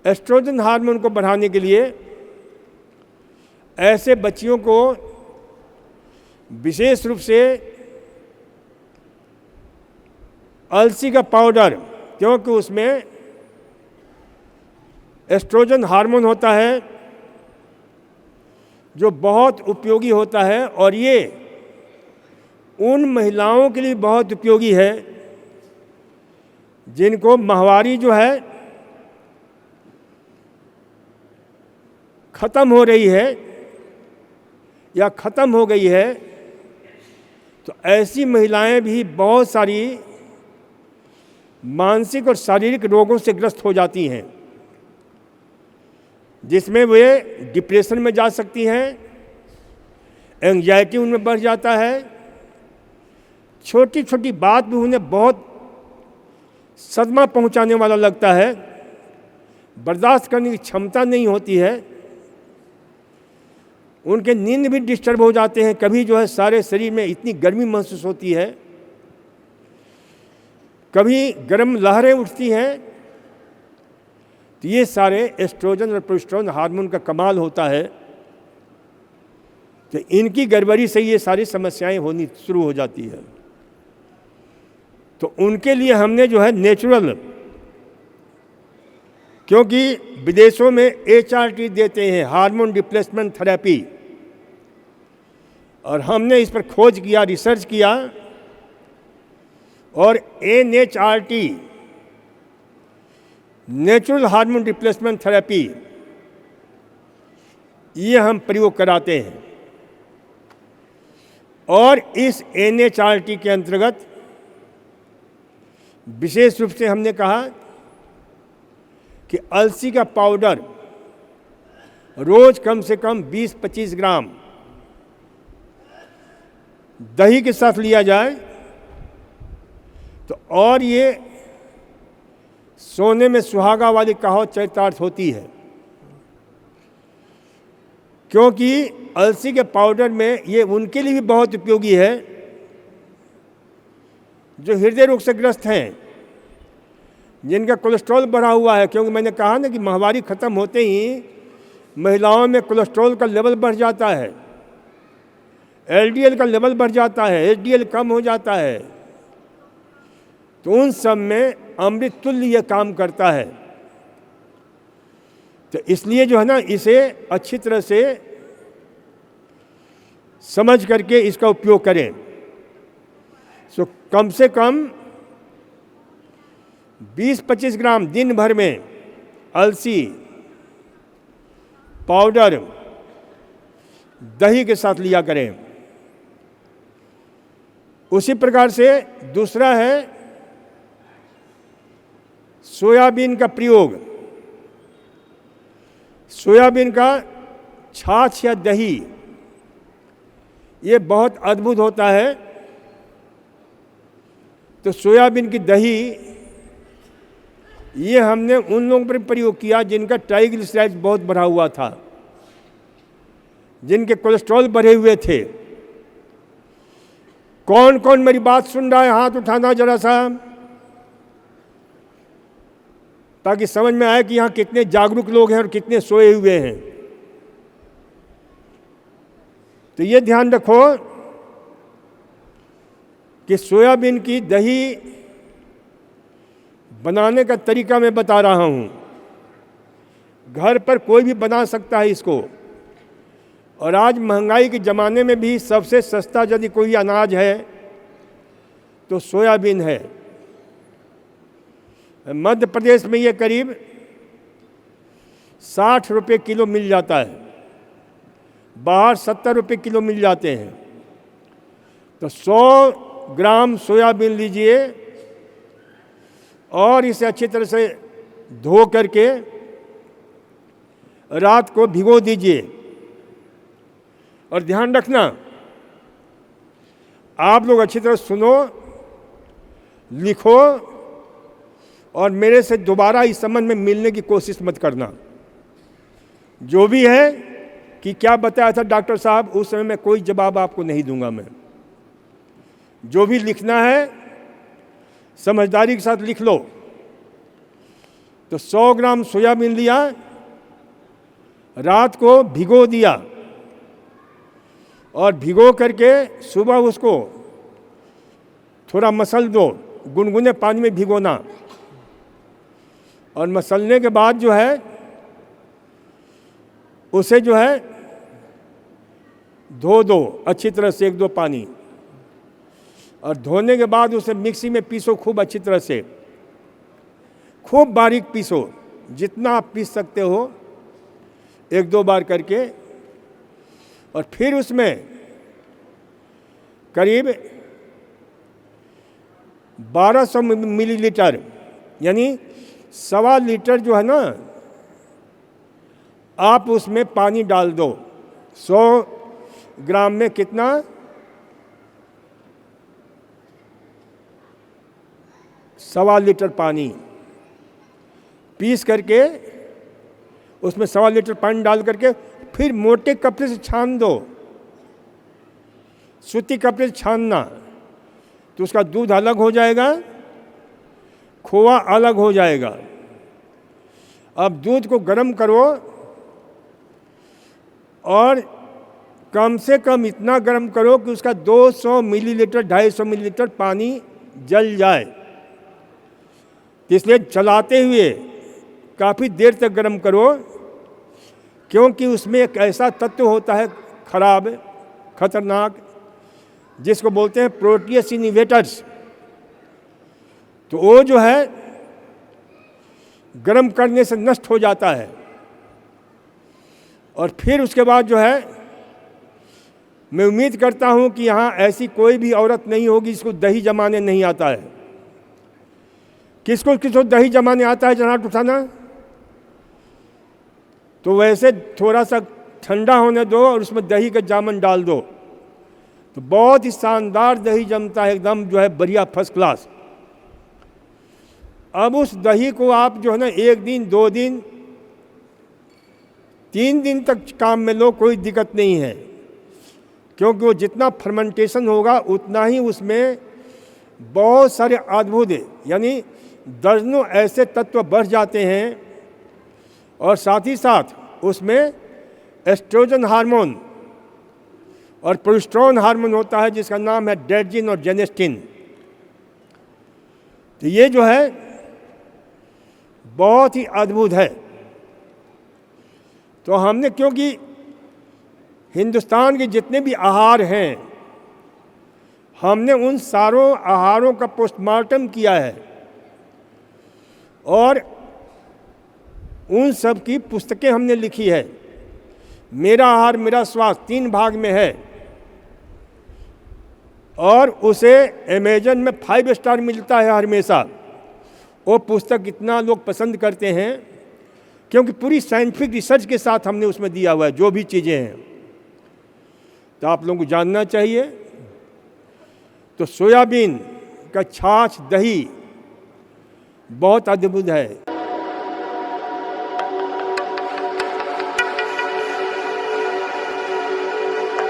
Oestrogen hormone को बढ़ाने के लिए ऐसे बच्चियों को विशेष रूप से अलसी का पाउडर, क्योंकि उसमें एस्ट्रोजन हार्मोन होता है जो बहुत उपयोगी होता है, और ये उन महिलाओं के लिए बहुत उपयोगी है जिनको माहवारी जो है ख़त्म हो रही है या ख़त्म हो गई है। तो ऐसी महिलाएं भी बहुत सारी मानसिक और शारीरिक रोगों से ग्रस्त हो जाती हैं, जिसमें वे डिप्रेशन में जा सकती हैं, एंग्जाइटी उनमें बढ़ जाता है, छोटी छोटी बात भी उन्हें बहुत सदमा पहुंचाने वाला लगता है, बर्दाश्त करने की क्षमता नहीं होती है, उनके नींद भी डिस्टर्ब हो जाते हैं, कभी जो है सारे शरीर में इतनी गर्मी महसूस होती है, कभी गर्म लहरें उठती हैं। तो ये सारे एस्ट्रोजन और प्रोजेस्टेरोन हार्मोन का कमाल होता है। तो इनकी गड़बड़ी से ये सारी समस्याएं होनी शुरू हो जाती है। तो उनके लिए हमने जो है नेचुरल, क्योंकि विदेशों में HRT देते हैं, हार्मोन रिप्लेसमेंट थेरेपी, और हमने इस पर खोज किया, रिसर्च किया, और NHRT natural hormone replacement therapy ये हम प्रयोग कराते हैं। और इस NHRT के अंतर्गत विशेष रूप से हमने कहा कि अलसी का पाउडर रोज कम से कम 20-25 ग्राम दही के साथ लिया जाए, तो और ये सोने में सुहागा वाली कहावत चरितार्थ होती है, क्योंकि अलसी के पाउडर में ये उनके लिए भी बहुत उपयोगी है जो हृदय रोग से ग्रस्त हैं, जिनका कोलेस्ट्रॉल बढ़ा हुआ है। क्योंकि मैंने कहा ना कि माहवारी ख़त्म होते ही महिलाओं में कोलेस्ट्रॉल का लेवल बढ़ जाता है, LDL का लेवल बढ़ जाता है, HDL कम हो जाता है। तो उन सब में अमृत तुल्य ये काम करता है। तो इसलिए जो है ना, इसे अच्छी तरह से समझ करके इसका उपयोग करें। सो कम से कम 20-25 ग्राम दिन भर में अलसी पाउडर दही के साथ लिया करें। उसी प्रकार से दूसरा है सोयाबीन का प्रयोग। सोयाबीन का छाछ या दही ये बहुत अद्भुत होता है। तो सोयाबीन की दही ये हमने उन लोगों पर प्रयोग किया जिनका ट्राइग्लिसराइड बहुत बढ़ा हुआ था, जिनके कोलेस्ट्रॉल बढ़े हुए थे। कौन कौन मेरी बात सुन रहा है, हाथ उठाना जरा सा, ताकि समझ में आए कि यहाँ कितने जागरूक लोग हैं और कितने सोए हुए हैं। तो ये ध्यान रखो कि सोयाबीन की दही बनाने का तरीका मैं बता रहा हूँ। घर पर कोई भी बना सकता है इसको। और आज महंगाई के ज़माने में भी सबसे सस्ता यदि कोई अनाज है तो सोयाबीन है। मध्य प्रदेश में ये करीब 60 रुपये किलो मिल जाता है, बाहर 70 रुपये किलो मिल जाते हैं। तो 100 ग्राम सोयाबीन लीजिए और इसे अच्छी तरह से धो करके रात को भिगो दीजिए। और ध्यान रखना, आप लोग अच्छी तरह सुनो, लिखो, और मेरे से दोबारा इस संबंध में मिलने की कोशिश मत करना। जो भी है कि क्या बताया था डॉक्टर साहब, उस समय मैं कोई जवाब आपको नहीं दूंगा। मैं जो भी लिखना है समझदारी के साथ लिख लो। तो 100 ग्राम सोयाबीन लिया, रात को भिगो दिया और भिगो करके सुबह उसको थोड़ा मसल दो, गुनगुने पानी में भिगोना। और मसलने के बाद जो है उसे जो है धो दो अच्छी तरह से, 1-2 पानी। और धोने के बाद उसे मिक्सी में पीसो खूब अच्छी तरह से, खूब बारीक पीसो, जितना आप पीस सकते हो 1-2 बार करके। और फिर उसमें करीब 1200 मिलीलीटर यानी 1.25 लीटर जो है ना, आप उसमें पानी डाल दो। 100 ग्राम में कितना, 1.25 लीटर पानी पीस करके उसमें 1.25 लीटर पानी डाल करके फिर मोटे कपड़े से छान दो, सूती कपड़े से छानना, तो उसका दूध अलग हो जाएगा, खोआ अलग हो जाएगा। अब दूध को गर्म करो और कम से कम इतना गर्म करो कि उसका 200 मिलीलीटर 250 मिलीलीटर पानी जल जाए। इसलिए चलाते हुए काफ़ी देर तक गर्म करो, क्योंकि उसमें एक ऐसा तत्व होता है खराब, खतरनाक, जिसको बोलते हैं प्रोटियस इनहिबिटर्स। तो वो जो है गर्म करने से नष्ट हो जाता है। और फिर उसके बाद जो है, मैं उम्मीद करता हूं कि यहाँ ऐसी कोई भी औरत नहीं होगी जिसको दही जमाने नहीं आता है। किसको किसको दही जमाने आता है, जरा हाथ उठाना। तो वैसे थोड़ा सा ठंडा होने दो और उसमें दही का जामन डाल दो, तो बहुत ही शानदार दही जमता है, एकदम जो है बढ़िया, फर्स्ट क्लास। अब उस दही को आप जो है ना 1 दिन 2 दिन 3 दिन तक काम में लो, कोई दिक्कत नहीं है, क्योंकि वो जितना फर्मेंटेशन होगा उतना ही उसमें बहुत सारे अद्भुत यानी दर्जनों ऐसे तत्व बढ़ जाते हैं। और साथ ही साथ उसमें एस्ट्रोजन हार्मोन और प्रोजेस्टेरोन हार्मोन होता है, जिसका नाम है डेड्जिन और जेनेस्टिन। तो ये जो है बहुत ही अद्भुत है। तो हमने, क्योंकि हिंदुस्तान के जितने भी आहार हैं, हमने उन सारों आहारों का पोस्टमार्टम किया है और उन सब की पुस्तकें हमने लिखी है। मेरा आहार मेरा स्वास्थ्य 3 भाग में है और उसे अमेजन में 5 स्टार मिलता है हमेशा। वो पुस्तक इतना लोग पसंद करते हैं क्योंकि पूरी साइंटिफिक रिसर्च के साथ हमने उसमें दिया हुआ है जो भी चीज़ें हैं। तो आप लोगों को जानना चाहिए। तो सोयाबीन का छाछ, दही बहुत अद्भुत है।